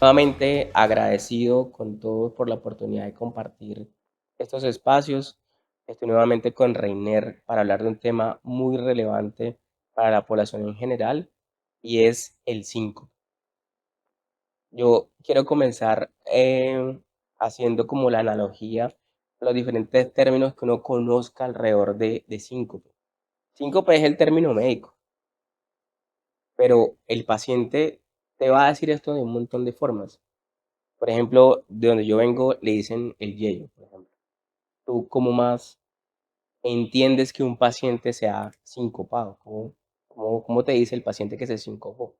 Nuevamente agradecido con todos por la oportunidad de compartir estos espacios. Estoy nuevamente con Reiner para hablar de un tema muy relevante para la población en general y es el 5. Yo quiero comenzar haciendo como la analogía, los diferentes términos que uno conozca alrededor de síncope. Síncope es el término médico, pero el paciente te va a decir esto de un montón de formas. Por ejemplo, de donde yo vengo le dicen el yello, por ejemplo. ¿Tú cómo más entiendes que un paciente se ha sincopado? ¿Cómo te dice el paciente que se sincopó?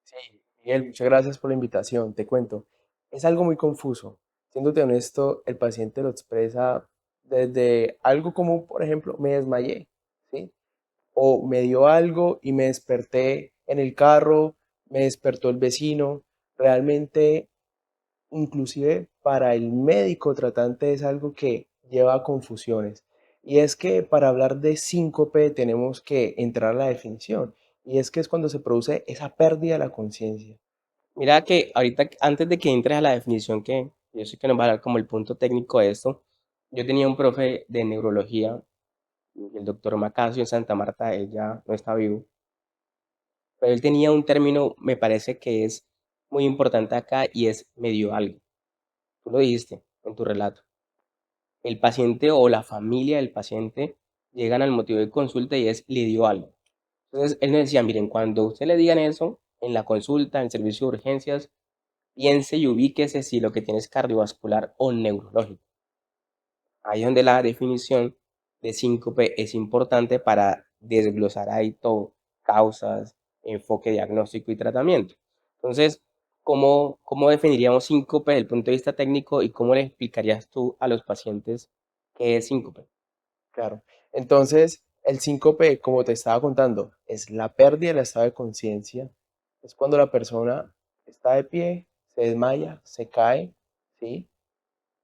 Sí, Miguel, muchas gracias por la invitación. Te cuento, es algo muy confuso. Siéndote honesto, el paciente lo expresa desde algo como, por ejemplo, me desmayé, ¿sí? O me dio algo y me desperté en el carro, me despertó el vecino. Realmente, inclusive para el médico tratante es algo que lleva a confusiones. Y es que para hablar de síncope tenemos que entrar a la definición. Y es que es cuando se produce esa pérdida de la conciencia. Mira que ahorita, antes de que entres a la definición que yo sé que nos va a dar como el punto técnico de esto, yo tenía un profe de neurología, el doctor Macasio en Santa Marta, él ya no está vivo, pero él tenía un término, me parece que es muy importante acá y es me dio algo. Tú lo dijiste en tu relato. El paciente o la familia del paciente llegan al motivo de consulta y es le dio algo. Entonces él nos decía, miren, cuando usted le digan eso en la consulta, en el servicio de urgencias, piense y ubíquese si lo que tiene es cardiovascular o neurológico. Ahí es donde la definición de síncope es importante para desglosar ahí todo, causas, enfoque diagnóstico y tratamiento. Entonces, ¿cómo definiríamos síncope desde el punto de vista técnico y cómo le explicarías tú a los pacientes qué es síncope? Claro. Entonces, el síncope, como te estaba contando, es la pérdida del estado de conciencia. Es cuando la persona está de pie, se desmaya, se cae, ¿sí?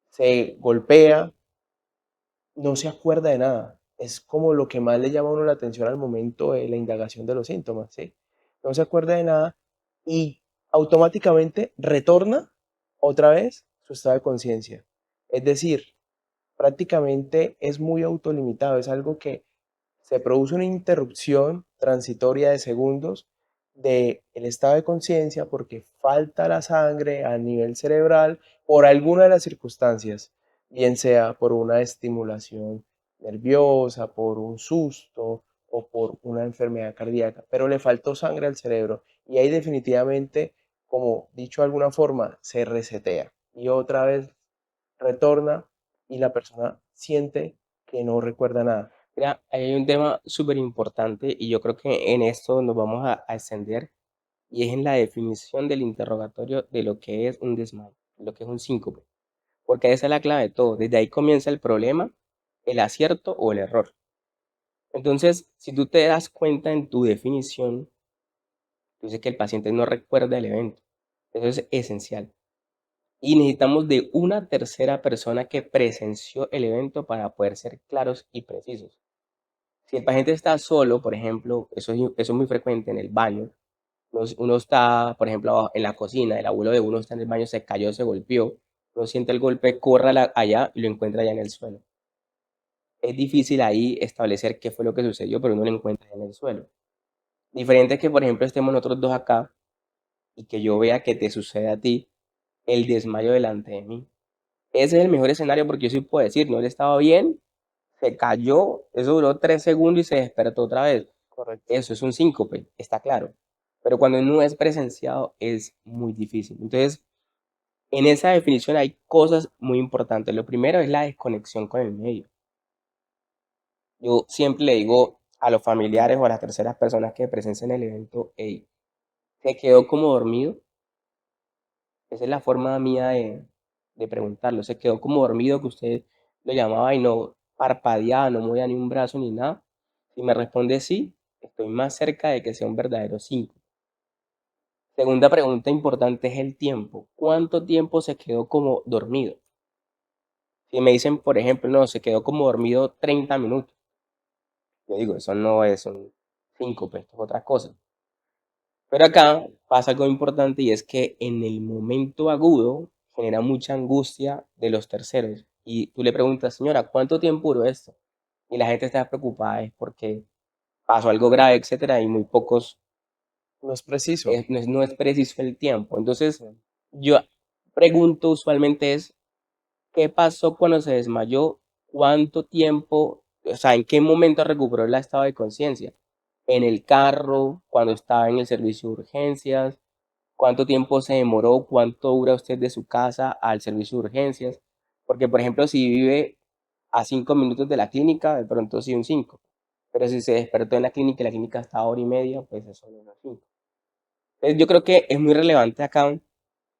Se golpea, no se acuerda de nada. Es como lo que más le llama a uno la atención al momento de la indagación de los síntomas, ¿sí? No se acuerda de nada y automáticamente retorna otra vez su estado de conciencia. Es decir, prácticamente es muy autolimitado, es algo que se produce una interrupción transitoria de segundos del estado de conciencia porque falta la sangre a nivel cerebral por alguna de las circunstancias, bien sea por una estimulación nerviosa, por un susto o por una enfermedad cardíaca, pero le faltó sangre al cerebro y ahí definitivamente, como dicho de alguna forma, se resetea y otra vez retorna y la persona siente que no recuerda nada. Mira, ahí hay un tema súper importante y yo creo que en esto nos vamos a extender y es en la definición del interrogatorio de lo que es un desmayo, lo que es un síncope, porque esa es la clave de todo. Desde ahí comienza el problema, el acierto o el error. Entonces, si tú te das cuenta en tu definición, tú dices que el paciente no recuerda el evento. Eso es esencial. Y necesitamos de una tercera persona que presenció el evento para poder ser claros y precisos. Si el paciente está solo, por ejemplo, eso es muy frecuente en el baño. Uno está, por ejemplo, en la cocina, el abuelo de uno está en el baño, se cayó, se golpeó, uno siente el golpe, corre allá y lo encuentra allá en el suelo. Es difícil ahí establecer qué fue lo que sucedió, pero uno lo encuentra allá en el suelo. Diferente que, por ejemplo, estemos nosotros dos acá y que yo vea que te sucede a ti el desmayo delante de mí. Ese es el mejor escenario porque yo sí puedo decir, no, él estaba bien, se cayó, eso duró 3 segundos y se despertó otra vez. Correcto. Eso es un síncope, está claro. Pero cuando no es presenciado es muy difícil. Entonces, en esa definición hay cosas muy importantes. Lo primero es la desconexión con el medio. Yo siempre le digo a los familiares o a las terceras personas que presencian el evento, hey, se quedó como dormido. Esa es la forma mía de preguntarlo. Se quedó como dormido que usted lo llamaba y no parpadeaba, no movía ni un brazo ni nada. Si me responde sí, estoy más cerca de que sea un verdadero 5. Segunda pregunta importante es el tiempo. ¿Cuánto tiempo se quedó como dormido? Si me dicen, por ejemplo, no, se quedó como dormido 30 minutos. Yo digo, eso no es un síncope, esto es otra cosa. Pero acá pasa algo importante y es que en el momento agudo genera mucha angustia de los terceros. Y tú le preguntas, señora, ¿cuánto tiempo duró esto? Y la gente está preocupada es porque pasó algo grave, etcétera, y muy pocos, No es preciso. no es preciso el tiempo. Entonces, yo pregunto usualmente es, ¿qué pasó cuando se desmayó? ¿Cuánto tiempo, o sea, en qué momento recuperó el estado de conciencia? ¿En el carro, cuando estaba en el servicio de urgencias? ¿Cuánto tiempo se demoró? ¿Cuánto dura usted de su casa al servicio de urgencias? Porque, por ejemplo, si vive a 5 minutos de la clínica, de pronto sí un 5. Pero si se despertó en la clínica y la clínica está a hora y media, pues eso no es un 5. Entonces, yo creo que es muy relevante acá,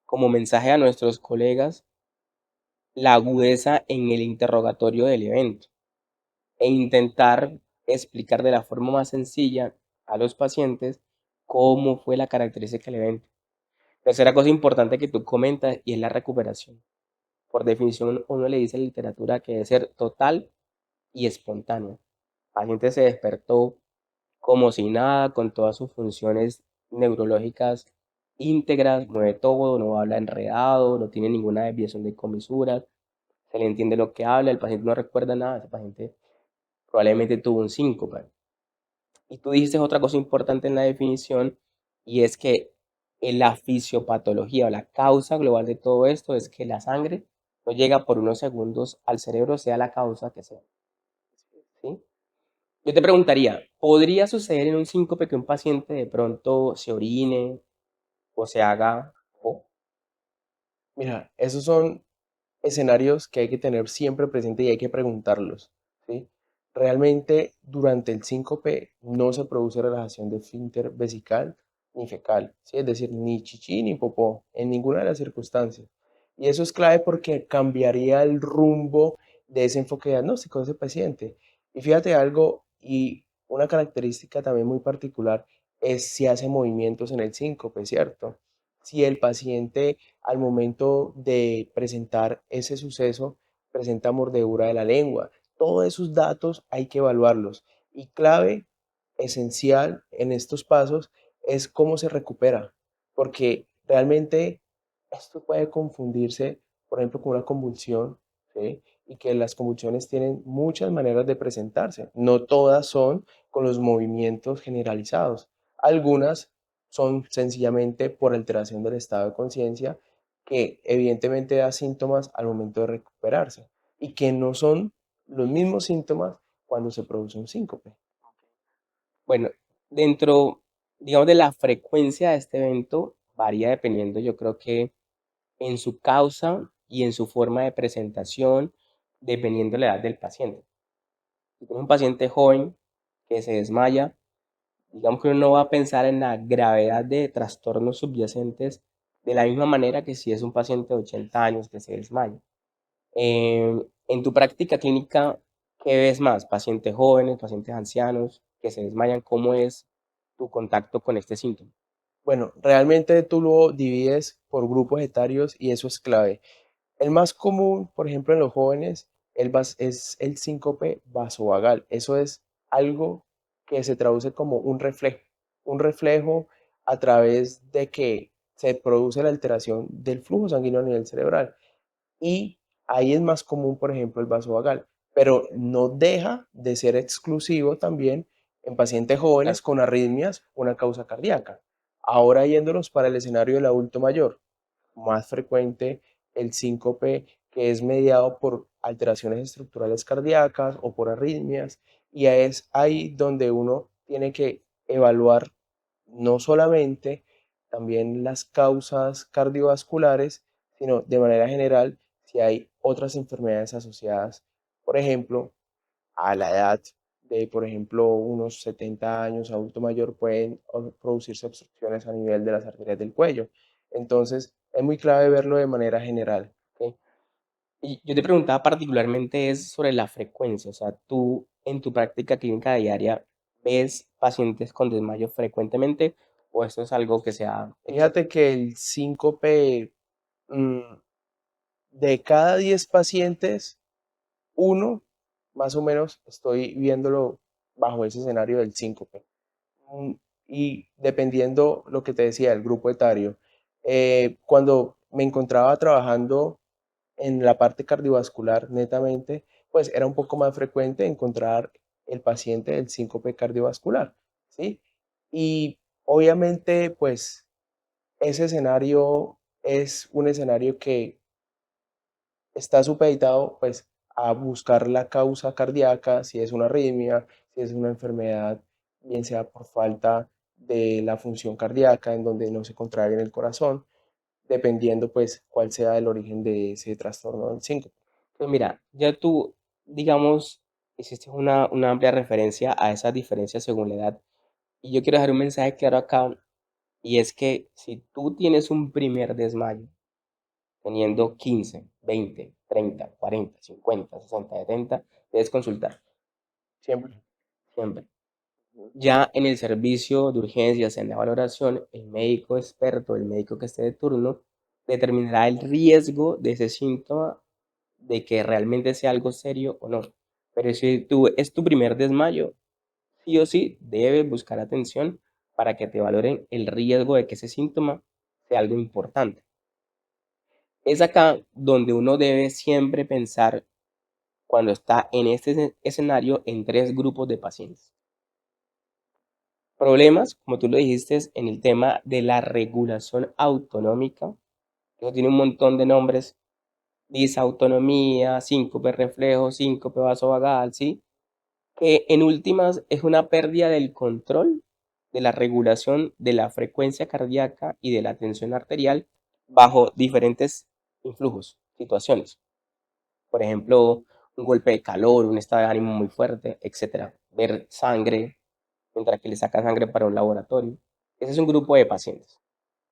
como mensaje a nuestros colegas, la agudeza en el interrogatorio del evento e intentar explicar de la forma más sencilla a los pacientes cómo fue la característica del evento. Tercera cosa importante que tú comentas y es la recuperación. Por definición, uno le dice en literatura que debe ser total y espontánea. El paciente se despertó como si nada, con todas sus funciones neurológicas íntegras, mueve todo, no habla enredado, no tiene ninguna desviación de comisuras, se le entiende lo que habla, el paciente no recuerda nada, ese paciente probablemente tuvo un síncope. Y tú dijiste otra cosa importante en la definición y es que en la fisiopatología o la causa global de todo esto es que la sangre no llega por unos segundos al cerebro, sea la causa que sea. ¿Sí? Yo te preguntaría, ¿podría suceder en un síncope que un paciente de pronto se orine o se haga o Mira, esos son escenarios que hay que tener siempre presente y hay que preguntarlos, ¿sí? Realmente durante el síncope no se produce relajación de esfínter vesical ni fecal, ¿sí? Es decir, ni chichi ni popó, en ninguna de las circunstancias. Y eso es clave porque cambiaría el rumbo de ese enfoque diagnóstico de ese paciente. Y fíjate algo, y una característica también muy particular es si hace movimientos en el síncope, ¿cierto? Si el paciente al momento de presentar ese suceso presenta mordedura de la lengua. Todos esos datos hay que evaluarlos. Y clave, esencial en estos pasos es cómo se recupera, porque realmente esto puede confundirse, por ejemplo, con una convulsión, ¿sí? Y que las convulsiones tienen muchas maneras de presentarse. No todas son con los movimientos generalizados. Algunas son sencillamente por alteración del estado de conciencia que evidentemente da síntomas al momento de recuperarse y que no son los mismos síntomas cuando se produce un síncope. bueno, dentro, digamos, de la frecuencia de este evento varía dependiendo, yo creo que en su causa y en su forma de presentación, dependiendo de la edad del paciente. Si tienes un paciente joven que se desmaya, digamos que uno no va a pensar en la gravedad de trastornos subyacentes de la misma manera que si es un paciente de 80 años que se desmaya. En tu práctica clínica, ¿qué ves más? ¿Pacientes jóvenes, pacientes ancianos que se desmayan? ¿Cómo es tu contacto con este síntoma? Bueno, realmente tú lo divides por grupos etarios y eso es clave. El más común, por ejemplo, en los jóvenes, es el síncope vasovagal. Eso es algo que se traduce como un reflejo a través de que se produce la alteración del flujo sanguíneo a nivel cerebral. Y ahí es más común, por ejemplo, el vasovagal, pero no deja de ser exclusivo también en pacientes jóvenes Claro. con arritmias, una causa cardíaca. Ahora yéndonos para el escenario del adulto mayor, más frecuente el síncope que es mediado por alteraciones estructurales cardíacas o por arritmias, y es ahí donde uno tiene que evaluar no solamente también las causas cardiovasculares, sino de manera general si hay otras enfermedades asociadas, por ejemplo, a la edad de, por ejemplo, unos 70 años, adulto mayor, pueden producirse obstrucciones a nivel de las arterias del cuello. Entonces, es muy clave verlo de manera general. ¿Ok? Y yo te preguntaba particularmente es sobre la frecuencia, o sea, tú en tu práctica clínica diaria ves pacientes con desmayo frecuentemente o esto es algo que se ha hecho. Fíjate que el síncope, mm, de cada 10 pacientes, uno, más o menos, estoy viéndolo bajo ese escenario del síncope. y dependiendo lo que te decía, el grupo etario, cuando me encontraba trabajando en la parte cardiovascular netamente, pues era un poco más frecuente encontrar el paciente del síncope cardiovascular, ¿sí? Y obviamente, pues ese escenario es un escenario que está supeditado pues a buscar la causa cardíaca, si es una arritmia, si es una enfermedad, bien sea por falta de la función cardíaca, en donde no se contrae bien el corazón, dependiendo pues cuál sea el origen de ese trastorno del síncope. Pues mira, ya tú, digamos, hiciste una amplia referencia a esas diferencias según la edad. Y yo quiero dejar un mensaje claro acá, y es que si tú tienes un primer desmayo, teniendo 15, 20, 30, 40, 50, 60, 70, debes consultar Siempre. siempre. Ya en el servicio de urgencias, en la valoración, el médico experto, el médico que esté de turno, determinará el riesgo de ese síntoma, de que realmente sea algo serio o no. Pero si tú es tu primer desmayo, sí o sí debes buscar atención para que te valoren el riesgo de que ese síntoma sea algo importante. Es acá donde uno debe siempre pensar cuando está en este escenario en tres grupos de pacientes. Problemas, como tú lo dijiste, en el tema de la regulación autonómica. Eso tiene un montón de nombres: disautonomía, síncope reflejo, síncope vasovagal, ¿sí? Que en últimas es una pérdida del control de la regulación de la frecuencia cardíaca y de la tensión arterial bajo diferentes influjos, situaciones. Por ejemplo, un golpe de calor, un estado de ánimo muy fuerte, etcétera. Ver sangre mientras que le sacan sangre para un laboratorio. Ese es un grupo de pacientes.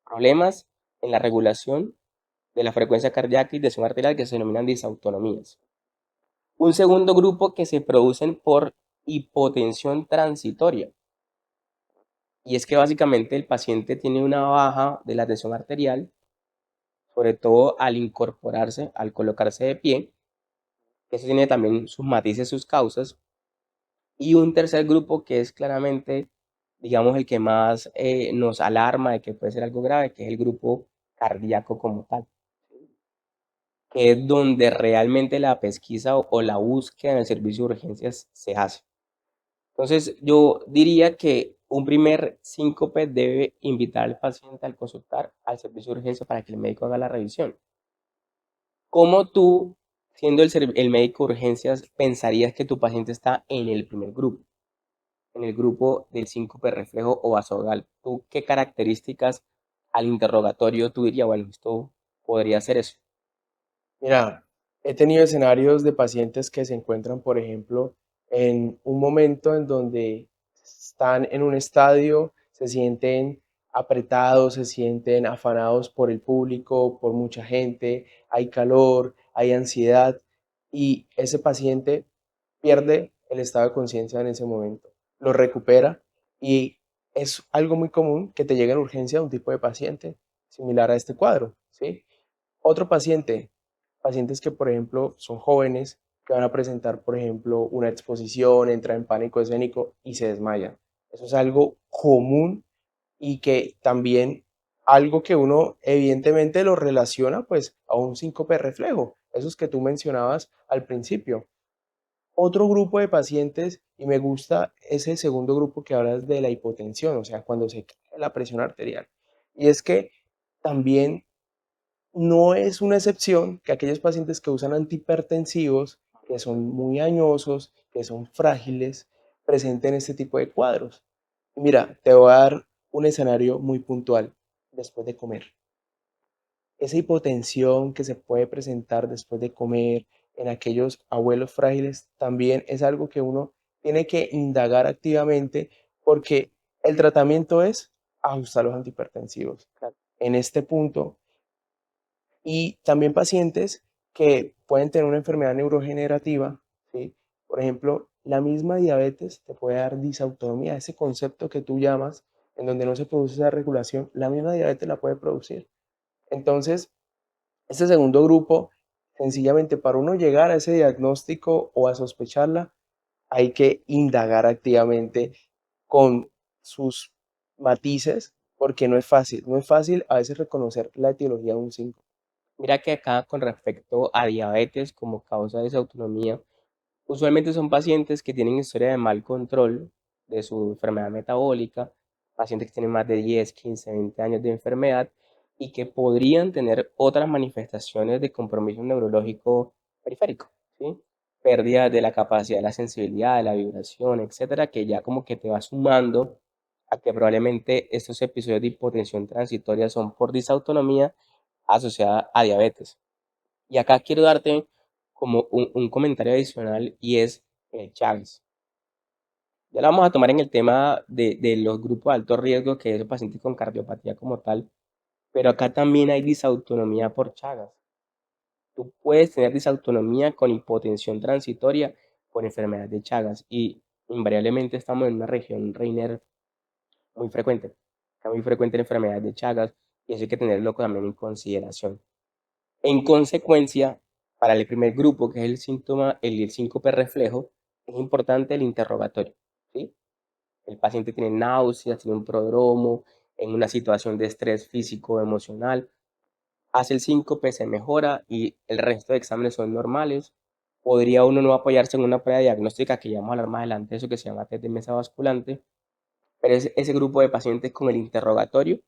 Problemas en la regulación de la frecuencia cardíaca y tensión arterial que se denominan disautonomías. Un segundo grupo que se producen por hipotensión transitoria. Y es que básicamente el paciente tiene una baja de la tensión arterial, sobre todo al incorporarse, al colocarse de pie. Eso tiene también sus matices, sus causas. Y un tercer grupo que es claramente, digamos, el que más nos alarma de que puede ser algo grave, que es el grupo cardíaco como tal, que es donde realmente la pesquisa o la búsqueda en el servicio de urgencias se hace. Entonces, yo diría que un primer síncope debe invitar al paciente al consultar al servicio de urgencia para que el médico haga la revisión. ¿Cómo tú, siendo el médico de urgencias, pensarías que tu paciente está en el primer grupo? En el grupo del síncope reflejo o vasovagal. ¿Tú qué características al interrogatorio tú dirías, bueno, esto podría ser eso? Mira, he tenido escenarios de pacientes que se encuentran, por ejemplo, en un momento en donde están en un estadio, se sienten apretados, se sienten afanados por el público, por mucha gente, hay calor, hay ansiedad y ese paciente pierde el estado de conciencia en ese momento, lo recupera y es algo muy común que te llegue en urgencia un tipo de paciente similar a este cuadro, ¿sí? Otro paciente, pacientes que, por ejemplo, son jóvenes, que van a presentar, por ejemplo, una exposición, entran en pánico escénico y se desmayan. Eso es algo común y que también algo que uno evidentemente lo relaciona pues a un síncope reflejo, esos que tú mencionabas al principio. Otro grupo de pacientes, y me gusta ese segundo grupo que hablas de la hipotensión, o sea, cuando se cae la presión arterial. Y es que también no es una excepción que aquellos pacientes que usan antihipertensivos, que son muy añosos, que son frágiles, presenten este tipo de cuadros. Mira, te voy a dar un escenario muy puntual después de comer. Esa hipotensión que se puede presentar después de comer en aquellos abuelos frágiles también es algo que uno tiene que indagar activamente porque el tratamiento es ajustar los antihipertensivos. Claro. En este punto, y también pacientes que pueden tener una enfermedad neurogenerativa, ¿sí? Por ejemplo, la misma diabetes te puede dar disautonomía, ese concepto que tú llamas, en donde no se produce esa regulación, la misma diabetes la puede producir. Entonces, este segundo grupo, sencillamente para uno llegar a ese diagnóstico o a sospecharla, hay que indagar activamente con sus matices, porque no es fácil a veces reconocer la etiología de un síncope. Mira que acá con respecto a diabetes como causa de desautonomía, usualmente son pacientes que tienen historia de mal control de su enfermedad metabólica, pacientes que tienen más de 10, 15, 20 años de enfermedad y que podrían tener otras manifestaciones de compromiso neurológico periférico, ¿sí? Pérdida de la capacidad de la sensibilidad, de la vibración, etcétera, que ya como que te va sumando a que probablemente estos episodios de hipotensión transitoria son por disautonomía asociada a diabetes. Y acá quiero darte como un comentario adicional y es el Chagas. Ya lo vamos a tomar en el tema de los grupos de alto riesgo, que es el paciente con cardiopatía como tal, pero acá también hay disautonomía por Chagas. Tú puedes tener disautonomía con hipotensión transitoria por enfermedad de Chagas y invariablemente estamos en una región Reiner muy frecuente, muy frecuente la enfermedad de Chagas y eso hay que tenerlo también en consideración. En consecuencia, para el primer grupo, que es el síntoma, el síncope reflejo, es importante el interrogatorio, ¿sí? El paciente tiene náuseas, tiene un prodromo, en una situación de estrés físico o emocional, hace el síncope, se mejora y el resto de exámenes son normales. Podría uno no apoyarse en una prueba diagnóstica, que ya vamos a hablar más adelante, eso que se llama test de mesa basculante, pero es ese grupo de pacientes con el interrogatorio,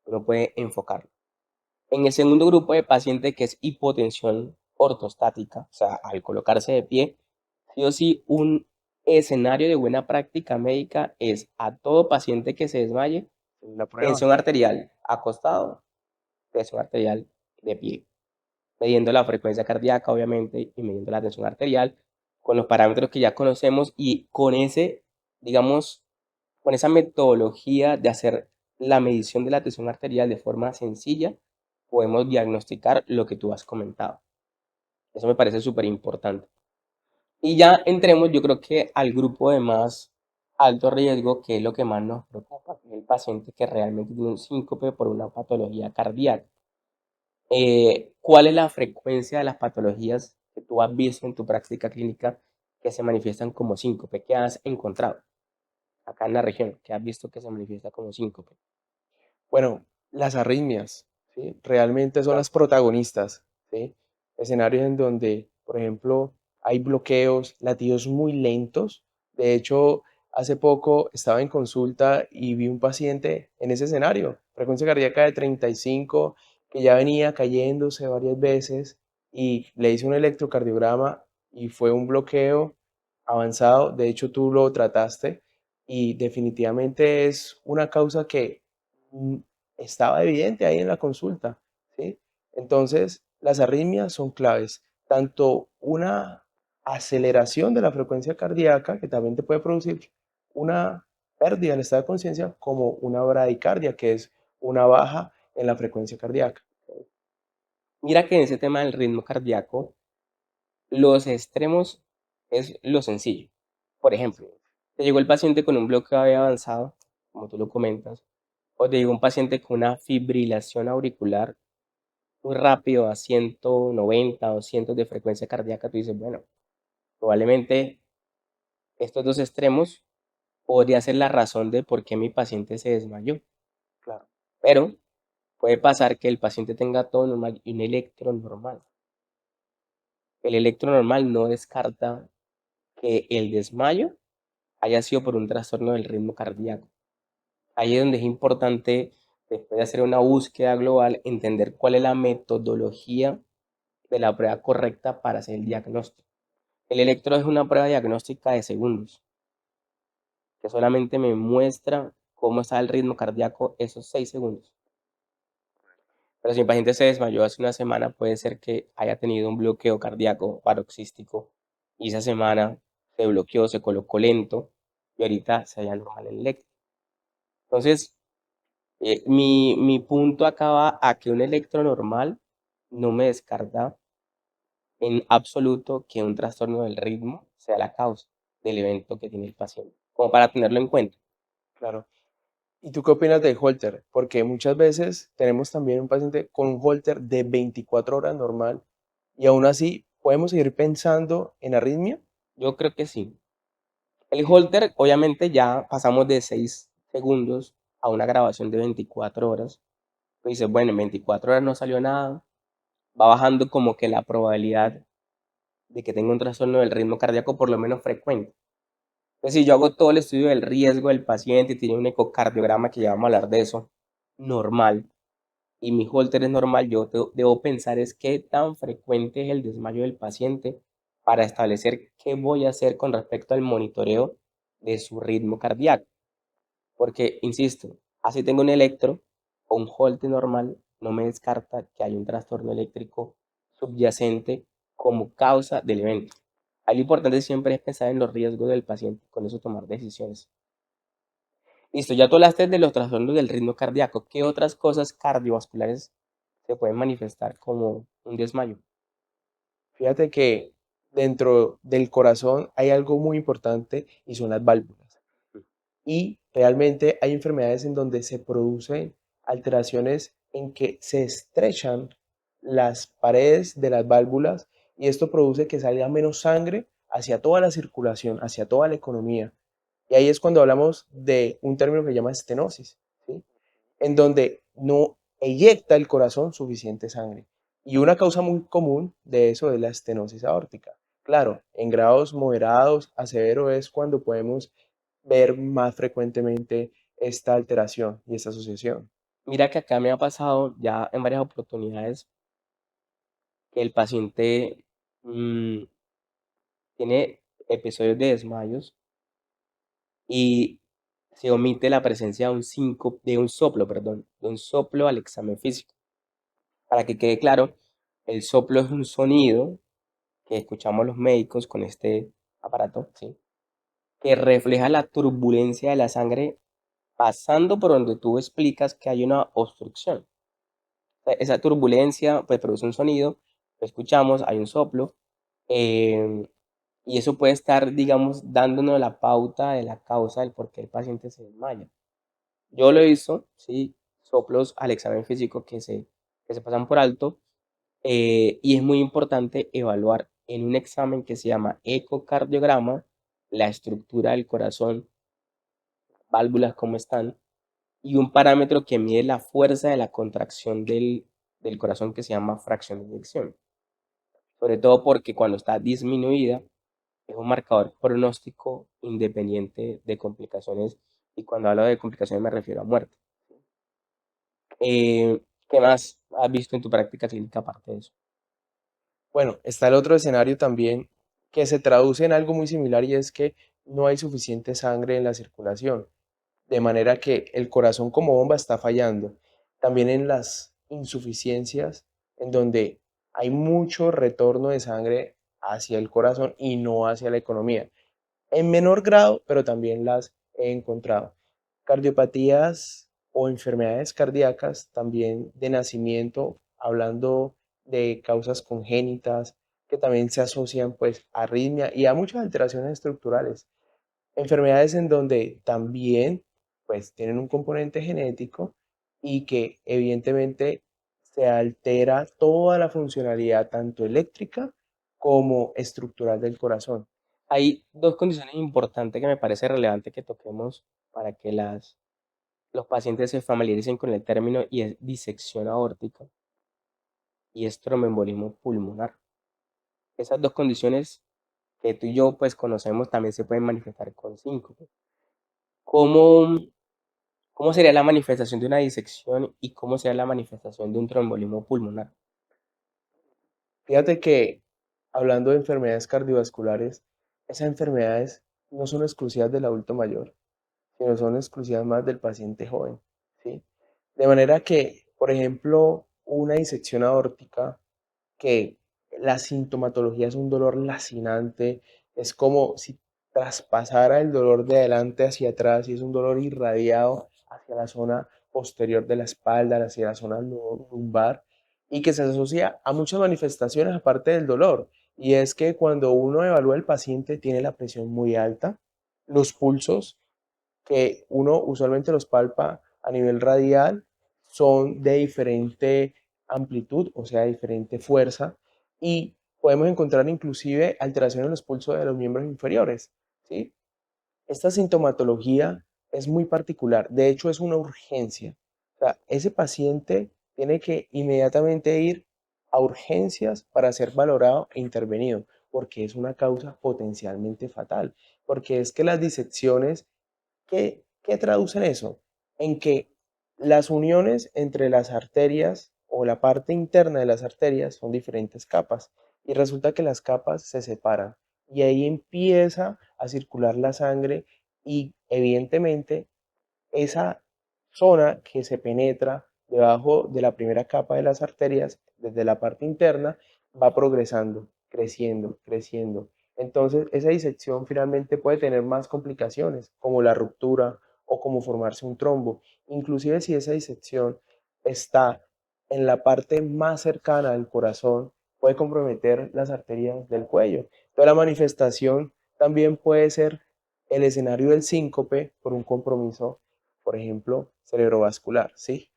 uno puede enfocarlo. En el segundo grupo de pacientes, que es hipotensión ortostática, o sea, al colocarse de pie, sí o sí, un escenario de buena práctica médica es a todo paciente que se desmaye, La prueba. tensión arterial acostado, tensión arterial de pie, midiendo la frecuencia cardíaca, obviamente, y midiendo la tensión arterial con los parámetros que ya conocemos y con ese, digamos, con esa metodología de hacer la medición de la tensión arterial de forma sencilla, podemos diagnosticar lo que tú has comentado. Eso me parece súper importante. Y ya entremos, yo creo que al grupo de más alto riesgo, que es lo que más nos preocupa, que es el paciente que realmente tiene un síncope por una patología cardíaca. ¿Cuál es la frecuencia de las patologías que tú has visto en tu práctica clínica que se manifiestan como síncope? ¿Qué has encontrado acá en la región? ¿Qué has visto que se manifiesta como síncope? Bueno, las arritmias, ¿sí? Realmente son Claro. las protagonistas, ¿sí? Escenarios en donde, por ejemplo, hay bloqueos, latidos muy lentos. De hecho, hace poco estaba en consulta y vi un paciente en ese escenario, frecuencia cardíaca de 35, que ya venía cayéndose varias veces y le hice un electrocardiograma y fue un bloqueo avanzado. De hecho, tú lo trataste y definitivamente es una causa que mm, estaba evidente ahí en la consulta, ¿sí? Entonces, las arritmias son claves, tanto una aceleración de la frecuencia cardíaca, que también te puede producir una pérdida en estado de conciencia, como una bradicardia, que es una baja en la frecuencia cardíaca. Mira que en ese tema del ritmo cardíaco, los extremos es lo sencillo. Por ejemplo, te llegó el paciente con un bloqueo avanzado, como tú lo comentas, o te llegó un paciente con una fibrilación auricular muy rápido a 190 o 200 de frecuencia cardíaca, tú dices, bueno, probablemente estos dos extremos podría ser la razón de por qué mi paciente se desmayó. Claro. Pero puede pasar que el paciente tenga todo normal y un electro normal. El electro normal no descarta que el desmayo haya sido por un trastorno del ritmo cardíaco. Ahí es donde es importante, después de hacer una búsqueda global, entender cuál es la metodología de la prueba correcta para hacer el diagnóstico. El electro es una prueba diagnóstica de segundos, que solamente me muestra cómo está el ritmo cardíaco esos 6 segundos. Pero si el paciente se desmayó hace una semana, puede ser que haya tenido un bloqueo cardíaco paroxístico y esa semana se bloqueó, se colocó lento y ahorita se halla normal el electro. Entonces, mi punto acaba a que un electro normal no me descarta en absoluto que un trastorno del ritmo sea la causa del evento que tiene el paciente, como para tenerlo en cuenta. Claro. ¿Y tú qué opinas del Holter? Porque muchas veces tenemos también un paciente con un Holter de 24 horas normal y aún así podemos seguir pensando en arritmia. Yo creo que sí. El holter, obviamente, ya pasamos de 6 segundos a una grabación de 24 horas, pues dices, bueno, en 24 horas no salió nada, va bajando como que la probabilidad de que tenga un trastorno del ritmo cardíaco por lo menos frecuente. Entonces, si yo hago todo el estudio del riesgo del paciente y tiene un ecocardiograma, que ya vamos a hablar de eso, normal, y mi Holter es normal, yo debo pensar es qué tan frecuente es el desmayo del paciente para establecer qué voy a hacer con respecto al monitoreo de su ritmo cardíaco. Porque, insisto, así tengo un electro o un Holter normal, no me descarta que hay un trastorno eléctrico subyacente como causa del evento. Ahí lo importante siempre es pensar en los riesgos del paciente, con eso tomar decisiones. Listo, ya tú hablaste de los trastornos del ritmo cardíaco. ¿Qué otras cosas cardiovasculares se pueden manifestar como un desmayo? Fíjate que dentro del corazón hay algo muy importante y son las válvulas. Y realmente hay enfermedades en donde se producen alteraciones en que se estrechan las paredes de las válvulas y esto produce que salga menos sangre hacia toda la circulación, hacia toda la economía. Y ahí es cuando hablamos de un término que se llama estenosis, ¿sí? En donde no eyecta el corazón suficiente sangre. Y una causa muy común de eso es la estenosis aórtica. Claro, en grados moderados a severo es cuando podemos ver más frecuentemente esta alteración y esta asociación. Mira que acá me ha pasado ya en varias oportunidades que el paciente mm, tiene episodios de desmayos y se omite la presencia de un de un soplo, perdón, de un soplo al examen físico. Para que quede claro, el soplo es un sonido que escuchamos los médicos con este aparato, ¿sí? Que refleja la turbulencia de la sangre pasando por donde tú explicas que hay una obstrucción. O sea, esa turbulencia pues produce un sonido, lo escuchamos, hay un soplo, eh, y eso puede estar, digamos, dándonos la pauta de la causa del por qué el paciente se desmaya. Yo lo he visto, ¿sí? Soplos al examen físico que se pasan por alto, y es muy importante evaluar en un examen que se llama ecocardiograma la estructura del corazón, válvulas cómo están, y un parámetro que mide la fuerza de la contracción del corazón que se llama fracción de eyección. Sobre todo porque cuando está disminuida es un marcador pronóstico independiente de complicaciones, y cuando hablo de complicaciones me refiero a muerte. ¿Qué más has visto en tu práctica clínica aparte de eso? Bueno, está el otro escenario también que se traduce en algo muy similar y es que no hay suficiente sangre en la circulación, de manera que el corazón como bomba está fallando. También en las insuficiencias, en donde hay mucho retorno de sangre hacia el corazón y no hacia la economía. En menor grado, pero también las he encontrado. Cardiopatías o enfermedades cardíacas también de nacimiento, hablando de causas congénitas que también se asocian pues a arritmia y a muchas alteraciones estructurales. Enfermedades en donde también pues tienen un componente genético y que evidentemente se altera toda la funcionalidad tanto eléctrica como estructural del corazón. Hay dos condiciones importantes que me parece relevante que toquemos para que los pacientes se familiaricen con el término, y es disección aórtica y es tromboembolismo pulmonar. Esas dos condiciones que tú y yo pues conocemos también se pueden manifestar con síncope. ¿Cómo, cómo sería la manifestación de una disección y cómo sería la manifestación de un tromboembolismo pulmonar? Fíjate que hablando de enfermedades cardiovasculares, esas enfermedades no son exclusivas del adulto mayor, sino son exclusivas más del paciente joven, ¿sí? De manera que, por ejemplo, una disección aórtica que la sintomatología es un dolor lacinante, es como si traspasara el dolor de adelante hacia atrás y es un dolor irradiado hacia la zona posterior de la espalda, hacia la zona lumbar y que se asocia a muchas manifestaciones aparte del dolor. Y es que cuando uno evalúa al paciente tiene la presión muy alta, los pulsos que uno usualmente los palpa a nivel radial son de diferente amplitud, o sea, de diferente fuerza, y podemos encontrar inclusive alteraciones en los pulsos de los miembros inferiores, ¿sí? Esta sintomatología es muy particular. De hecho, es una urgencia. O sea, ese paciente tiene que inmediatamente ir a urgencias para ser valorado e intervenido, porque es una causa potencialmente fatal. Porque es que las disecciones, ¿qué traducen eso? En que las uniones entre las arterias o la parte interna de las arterias son diferentes capas y resulta que las capas se separan y ahí empieza a circular la sangre y evidentemente esa zona que se penetra debajo de la primera capa de las arterias, desde la parte interna, va progresando, creciendo, creciendo. Entonces, esa disección finalmente puede tener más complicaciones, como la ruptura o como formarse un trombo. Inclusive si esa disección está en la parte más cercana del corazón, puede comprometer las arterias del cuello. Entonces, la manifestación también puede ser el escenario del síncope por un compromiso, por ejemplo, cerebrovascular, ¿sí?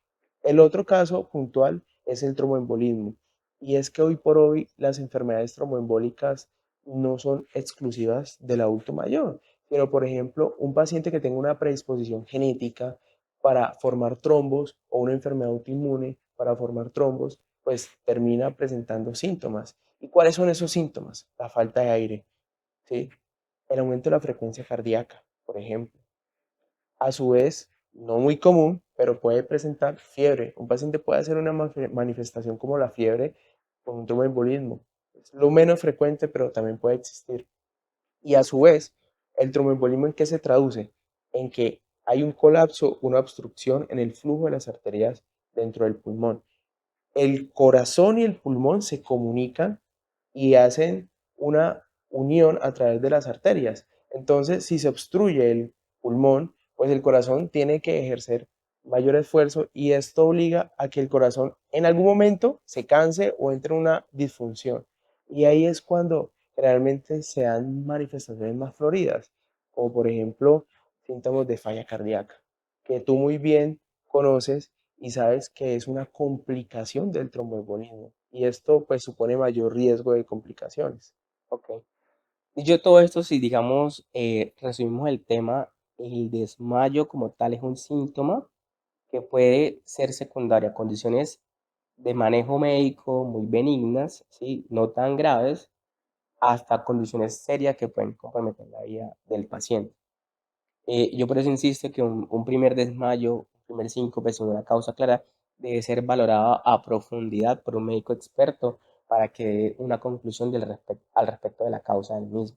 El otro caso puntual es el tromboembolismo. Y es que hoy por hoy las enfermedades tromboembólicas no son exclusivas del adulto mayor, sino por ejemplo un paciente que tenga una predisposición genética para formar trombos o una enfermedad autoinmune para formar trombos, pues termina presentando síntomas. ¿Y cuáles son esos síntomas? La falta de aire, ¿sí? El aumento de la frecuencia cardíaca, por ejemplo. A su vez, no muy común, pero puede presentar fiebre. Un paciente puede hacer una manifestación como la fiebre con un tromboembolismo. Es lo menos frecuente, pero también puede existir. Y a su vez, el tromboembolismo, ¿en qué se traduce? En que hay un colapso, una obstrucción en el flujo de las arterias dentro del pulmón. El corazón y el pulmón se comunican y hacen una unión a través de las arterias. Entonces, si se obstruye el pulmón, pues el corazón tiene que ejercer mayor esfuerzo y esto obliga a que el corazón en algún momento se canse o entre en una disfunción. Y ahí es cuando realmente se dan manifestaciones más floridas, como por ejemplo síntomas de falla cardíaca, que tú muy bien conoces y sabes que es una complicación del tromboembolismo y esto pues supone mayor riesgo de complicaciones. Ok. Dicho todo esto, si digamos, resumimos el tema, el desmayo como tal es un síntoma que puede ser secundario a condiciones de manejo médico muy benignas, ¿sí? No tan graves, hasta condiciones serias que pueden comprometer la vida del paciente. Yo por eso insisto que un primer desmayo, un primer síncope sin una causa clara, debe ser valorado a profundidad por un médico experto para que dé una conclusión al respecto de la causa del mismo.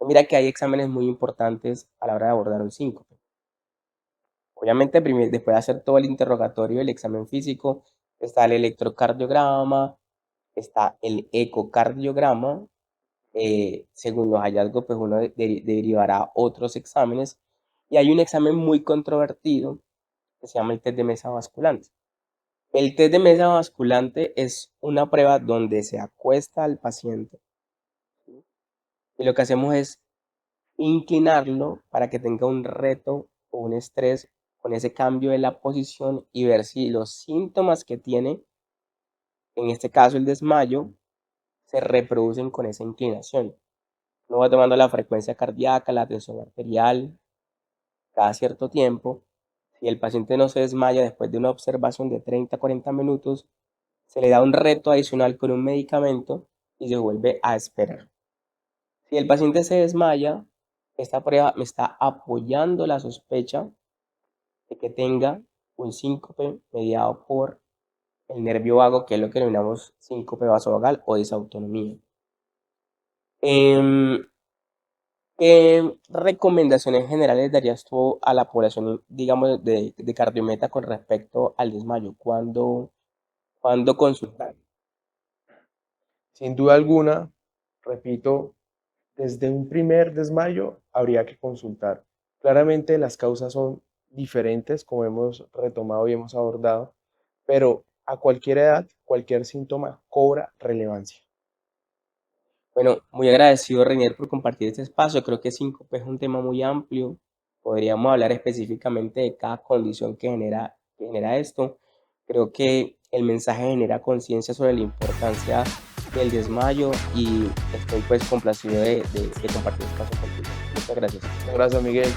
Mira que hay exámenes muy importantes a la hora de abordar un síncope. Obviamente, después de hacer todo el interrogatorio, el examen físico, está el electrocardiograma, está el ecocardiograma. Según los hallazgos, pues uno derivará otros exámenes. Y hay un examen muy controvertido que se llama el test de mesa basculante. El test de mesa basculante es una prueba donde se acuesta al paciente, ¿sí? Y lo que hacemos es inclinarlo para que tenga un reto o un estrés con ese cambio de la posición y ver si los síntomas que tiene, en este caso el desmayo, se reproducen con esa inclinación. Uno va tomando la frecuencia cardíaca, la tensión arterial cada cierto tiempo. Si el paciente no se desmaya después de una observación de 30 a 40 minutos, se le da un reto adicional con un medicamento y se vuelve a esperar. Si el paciente se desmaya, esta prueba me está apoyando la sospecha de que tenga un síncope mediado por el nervio vago, que es lo que denominamos síncope vasovagal o disautonomía. Em, ¿Qué recomendaciones generales darías tú a la población, digamos, de cardiometa con respecto al desmayo? ¿Cuándo consultar? Sin duda alguna, repito, desde un primer desmayo habría que consultar. Claramente las causas son diferentes, como hemos retomado y hemos abordado, pero a cualquier edad, cualquier síntoma cobra relevancia. Bueno, muy agradecido, Reinier, por compartir este espacio. Creo que síncope es un tema muy amplio. Podríamos hablar específicamente de cada condición que genera esto. Creo que el mensaje genera conciencia sobre la importancia del desmayo y estoy pues complacido de compartir este espacio contigo. Muchas gracias. Gracias, Miguel.